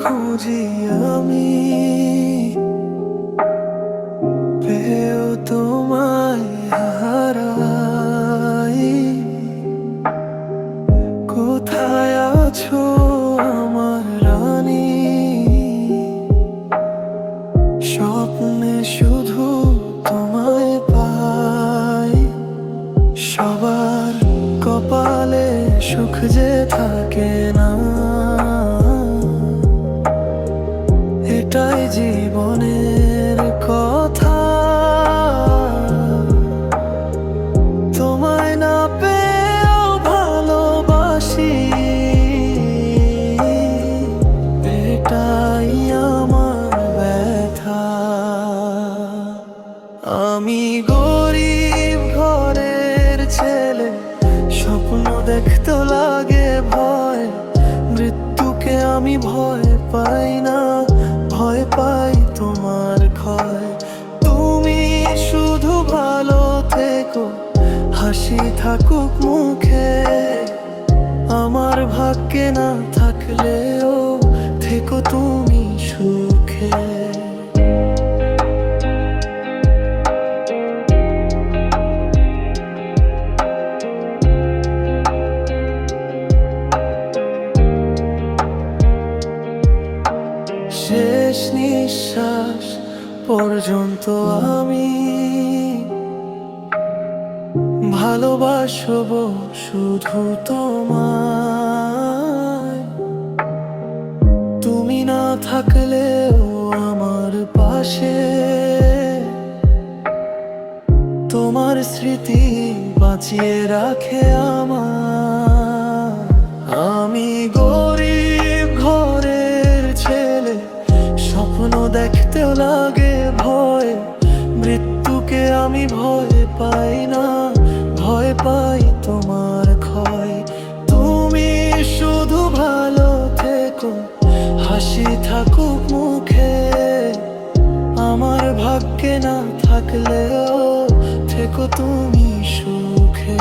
খুঁজি আমি, পেয়েও তোমায় হারাই। কোথায় আছো আমার রানী? স্বপ্নে শুধু তোমায় পাই। সবার কপালে সুখ যে থাকে না, এটাই জীবনের কথা। তোমায় না পেয়েও ভালোবাসি, এটাই আমার ব্যথা। আমি গরিব ঘরের ছেলে, স্বপ্ন দেখতে লাগে ভয়। মৃত্যুকে আমি ভয় পাই না, ভয় পাই তোমার ক্ষয়। তুমি শুধু ভালো থেকো, হাসি থাকুক মুখে। আমার ভাগ্যে না থাকলেও থেকো তুমি সুখে। শেষ নিঃশ্বাস পর্যন্ত আমি ভালোবাসবো শুধু তোমায়। তুমি না থাকলেও আমার পাশে তোমার স্মৃতি বাঁচিয়ে রাখে আমার। আমি গরিব ঘরের ছেলে, স্বপ্ন দেখতেও লাগে ভয়। মৃত্যুকে আমি ভয় পাই না, ভয় পাই তোমার ক্ষয়। তুমি শুধু ভালো থেকো, হাসি থাকুক মুখে। আমার ভাগ্যে না থাকলেও থেকো তুমি সুখে।